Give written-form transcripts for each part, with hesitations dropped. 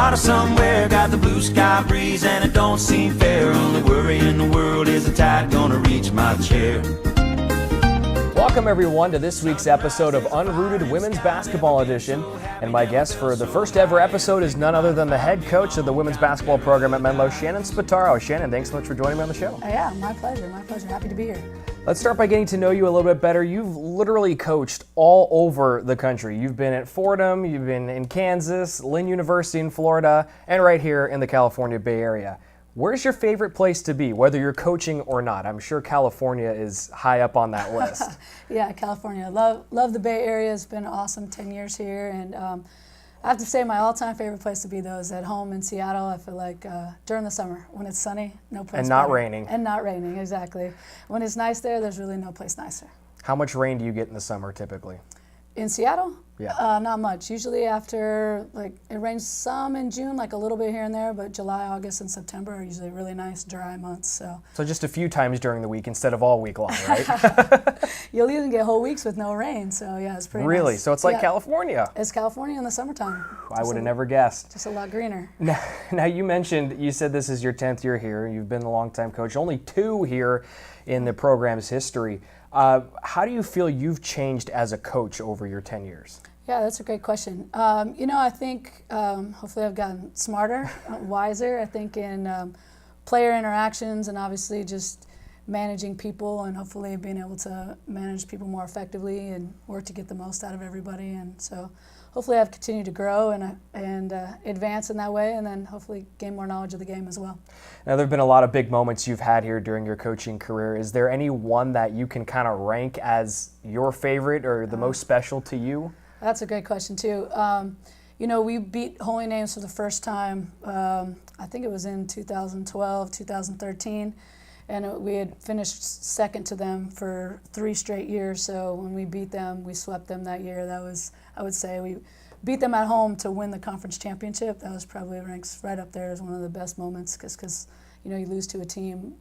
Florida somewhere, got the blue sky breeze, and it don't seem fair. Only worry in the world is the tide gonna reach my chair. Welcome everyone to this week's episode of Unrooted Women's Basketball Edition. And my guest for the first ever episode is none other than the head coach of the women's basketball program at Menlo, Shannon Spataro. Shannon, thanks so much for joining me on the show. Yeah, my pleasure. Happy to be here. Let's start by getting to know you a little bit better. You've literally coached all over the country. You've been at Fordham, you've been in Kansas, Lynn University in Florida, and right here in the California Bay Area. Where's your favorite place to be, whether you're coaching or not? I'm sure California is high up on that list. Yeah, California. Love the Bay Area. It's been awesome 10 years here. And I have to say my all-time favorite place to be, though, is at home in Seattle. I feel like during the summer when it's sunny, no place And not better. raining. And not raining, exactly. When it's nice there's really no place nicer. How much rain do you get in the summer typically? In Seattle? Yeah. Not much. Usually after, it rains some in June, a little bit here and there, but July, August, and September are usually really nice, dry months. So just a few times during the week instead of all week long, right? You'll even get whole weeks with no rain, so yeah, it's pretty Really? nice. So it's like California. It's California in the summertime. I would have never guessed. Just a lot greener. Now you said this is your 10th year here. You've been a longtime coach, only 2 here in the program's history. How do you feel you've changed as a coach over your 10 years? Yeah, that's a great question. I think hopefully I've gotten smarter, wiser. I think in player interactions and obviously just managing people and hopefully being able to manage people more effectively and work to get the most out of everybody. And so hopefully I've continued to grow and advance in that way, and then hopefully gain more knowledge of the game as well. Now, there have been a lot of big moments you've had here during your coaching career. Is there any one that you can kind of rank as your favorite or the most special to you? That's a great question, too. We beat Holy Names for the first time, I think it was in 2012, 2013, and we had finished second to them for 3 straight years. So when we beat them, we swept them that year. That was, I would say, we beat them at home to win the conference championship. That was probably ranks right up there as one of the best moments because you lose to a team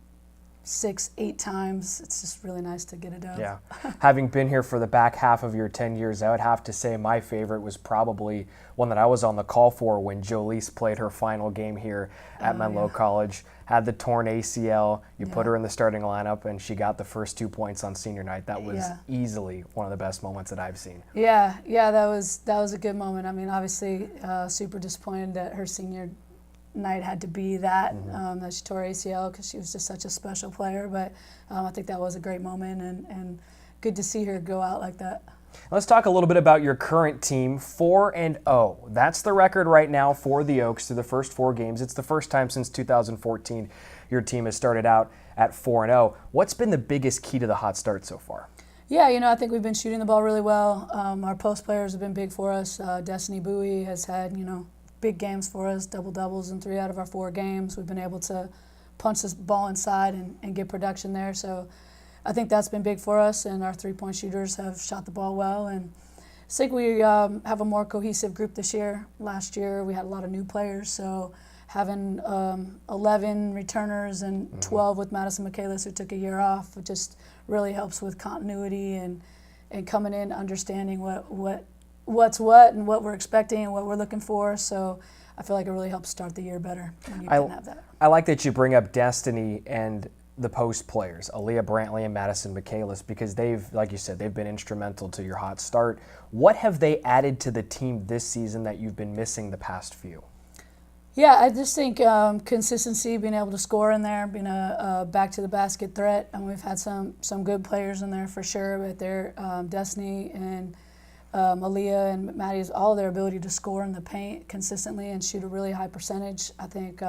6-8 times. It's just really nice to get it done. Yeah. Having been here for the back half of your 10 years, I would have to say my favorite was probably one that I was on the call for when Jolise played her final game here at Menlo College. Had the torn ACL. You put her in the starting lineup, and she got the first 2 points on senior night. That was easily one of the best moments that I've seen. Yeah, that was a good moment. I mean, obviously, super disappointed that her senior night had to be that she tore ACL because she was just such a special player. But I think that was a great moment and good to see her go out like that. Let's talk a little bit about your current team, 4-0. That's the record right now for the Oaks through the first 4 games. It's the first time since 2014 your team has started out at 4-0. What's been the biggest key to the hot start so far? Yeah, I think we've been shooting the ball really well. Our post players have been big for us. Destiny Bowie has had, big games for us, double-doubles in 3 out of our 4 games. We've been able to punch this ball inside and get production there. So I think that's been big for us, and our 3-point shooters have shot the ball well. And I think we have a more cohesive group this year. Last year we had a lot of new players, so having 11 returners and 12 with Madison Michaelis, who took a year off, it just really helps with continuity and coming in, understanding what's what and what we're expecting and what we're looking for. So I feel like it really helps start the year better when you can have that. I like that you bring up Destiny and the post players, Aaliyah Brantley and Madison Michaelis, because they've, like you said, they've been instrumental to your hot start. What have they added to the team this season that you've been missing the past few? Yeah, I just think consistency, being able to score in there, being a back-to-the-basket threat. And we've had some good players in there for sure, but they're Destiny and Aaliyah and Maddie's, all their ability to score in the paint consistently and shoot a really high percentage. I think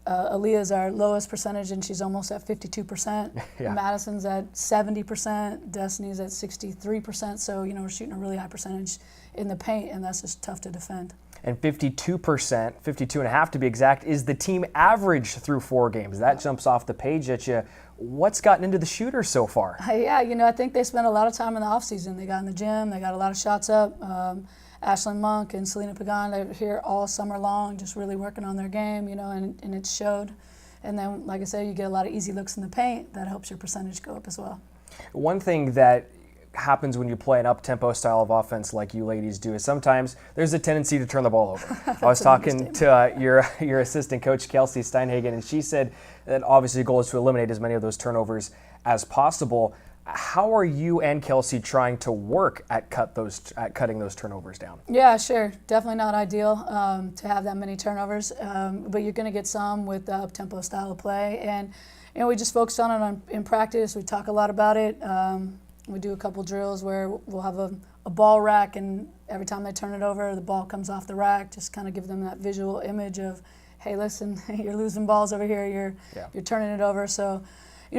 Aaliyah's our lowest percentage, and she's almost at 52%. Madison's at 70%. Destiny's at 63%. So, we're shooting a really high percentage in the paint, and that's just tough to defend. And 52%, 52.5% to be exact, is the team average through 4 games. That jumps off the page at you. What's gotten into the shooters so far? I think they spent a lot of time in the offseason. They got in the gym. They got a lot of shots up. Ashlyn Monk and Selena Pagan, they're here all summer long, just really working on their game, and it showed. And then, like I said, you get a lot of easy looks in the paint. That helps your percentage go up as well. One thing that happens when you play an up-tempo style of offense like you ladies do is sometimes there's a tendency to turn the ball over. I was talking to your assistant coach, Kelsey Steinhagen, and she said that obviously the goal is to eliminate as many of those turnovers as possible. How are you and Kelsey trying to work at cutting those turnovers down? Yeah, sure. Definitely not ideal to have that many turnovers, but you're going to get some with the up-tempo style of play. And we just focused on it in practice. We talk a lot about it. We do a couple drills where we'll have a ball rack, and every time they turn it over, the ball comes off the rack. Just kind of give them that visual image of, hey, listen, you're losing balls over here. You're turning it over. So,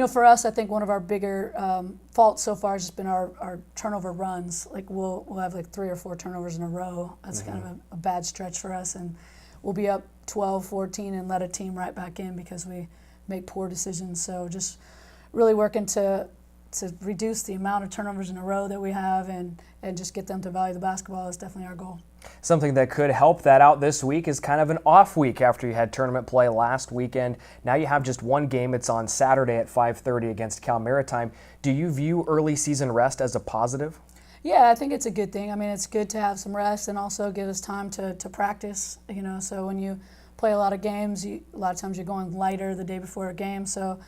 for us, I think one of our bigger faults so far has just been our turnover runs. Like we'll have like 3 or 4 turnovers in a row. That's kind of a bad stretch for us, and we'll be up 12, 14 and let a team right back in because we make poor decisions. So just really working to reduce the amount of turnovers in a row that we have and just get them to value the basketball is definitely our goal. Something that could help that out this week is kind of an off week after you had tournament play last weekend. Now you have just one game. It's on Saturday at 5:30 against Cal Maritime. Do you view early season rest as a positive? Yeah, I think it's a good thing. I mean, it's good to have some rest and also give us time to practice, So when you play a lot of games, a lot of times you're going lighter the day before a game. So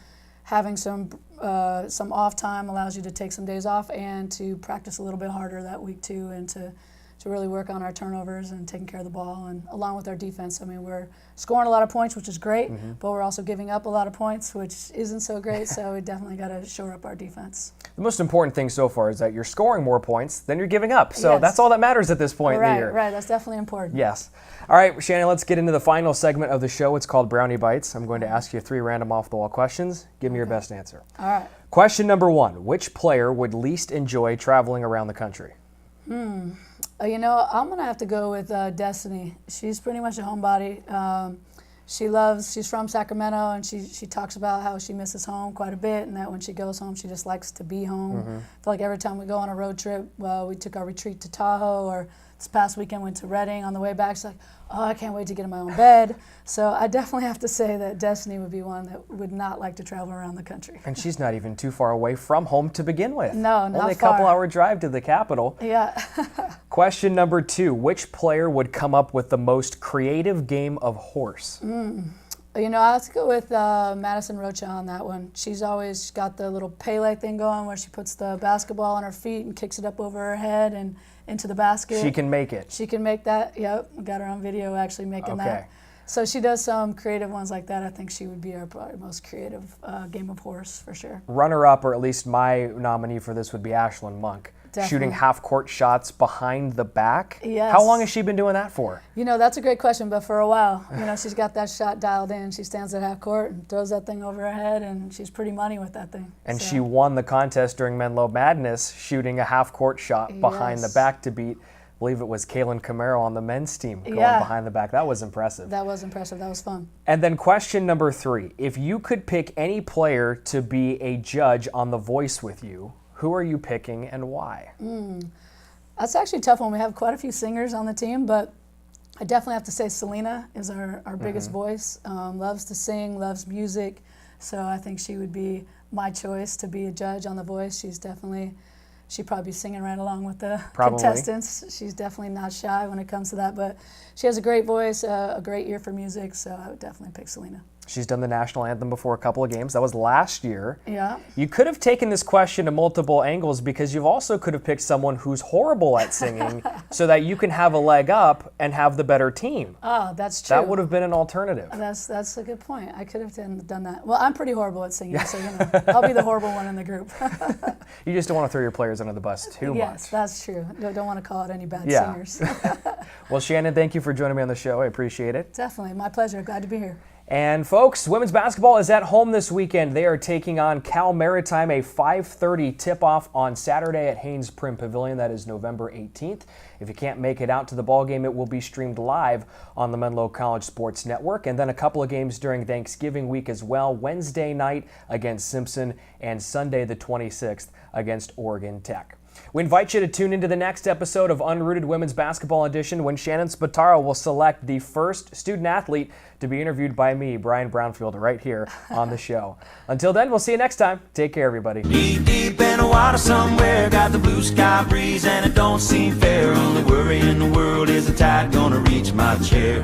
having some off time allows you to take some days off and to practice a little bit harder that week too, and to really work on our turnovers and taking care of the ball, and along with our defense. I mean, we're scoring a lot of points, which is great, but we're also giving up a lot of points, which isn't so great, so we definitely got to shore up our defense. The most important thing so far is that you're scoring more points than you're giving up, so that's all that matters at this point in the year. Right, that's definitely important. Yes. All right, Shannon, let's get into the final segment of the show. It's called Brownie Bites. I'm going to ask you 3 random off-the-wall questions. Give me your best answer. All right. Question number 1, which player would least enjoy traveling around the country? I'm going to have to go with Destiny. She's pretty much a homebody. She's from Sacramento, and she talks about how she misses home quite a bit, and that when she goes home, she just likes to be home. I feel like every time we go on a road trip, we took our retreat to Tahoe, or this past weekend went to Reading. On the way back, she's like, oh, I can't wait to get in my own bed. So I definitely have to say that Destiny would be one that would not like to travel around the country. And she's not even too far away from home to begin with. No, not far. Only a couple-hour drive to the capital. Yeah. Question number 2, which player would come up with the most creative game of horse? I have to go with Madison Rocha on that one. She's always got the little Pele thing going where she puts the basketball on her feet and kicks it up over her head and into the basket. She can make it. She can make that. Yep, we got her on video actually making that. So she does some creative ones like that. I think she would be our probably most creative game of horse for sure. Runner-up, or at least my nominee for this, would be Ashlyn Monk. Definitely. Shooting half-court shots behind the back. Yes. How long has she been doing that for? That's a great question, but for a while. She's got that shot dialed in. She stands at half court and throws that thing over her head, and she's pretty money with that thing. And she won the contest during Menlo Madness, shooting a half-court shot behind the back to beat, I believe it was Kaylin Camaro on the men's team going behind the back. That was impressive. That was impressive. That was fun. And then question number 3, if you could pick any player to be a judge on The Voice with you, who are you picking and why? That's actually a tough one. We have quite a few singers on the team, but I definitely have to say Selena is our biggest voice. Loves to sing, loves music, so I think she would be my choice to be a judge on The Voice. She'd probably be singing right along with the contestants. She's definitely not shy when it comes to that, but she has a great voice, a great ear for music, so I would definitely pick Selena. She's done the national anthem before a couple of games. That was last year. Yeah. You could have taken this question to multiple angles because you also could have picked someone who's horrible at singing so that you can have a leg up and have the better team. Oh, that's true. That would have been an alternative. That's a good point. I could have done that. Well, I'm pretty horrible at singing, so I'll be the horrible one in the group. You just don't want to throw your players under the bus too much. Yes, that's true. Don't want to call it any bad singers. Well, Shannon, thank you for joining me on the show. I appreciate it. Definitely. My pleasure. Glad to be here. And folks, women's basketball is at home this weekend. They are taking on Cal Maritime, a 5:30 tip-off on Saturday at Haynes Prim Pavilion. That is November 18th. If you can't make it out to the ball game, it will be streamed live on the Menlo College Sports Network. And then a couple of games during Thanksgiving week as well. Wednesday night against Simpson and Sunday the 26th against Oregon Tech. We invite you to tune into the next episode of Unrooted Women's Basketball Edition when Shannon Spataro will select the first student athlete to be interviewed by me, Brian Brownfield, right here on the show. Until then, we'll see you next time. Take care, everybody. Knee deep in the water somewhere, got the blue sky breeze and it don't seem fair. Only worry in the world is the tide gonna reach my chair.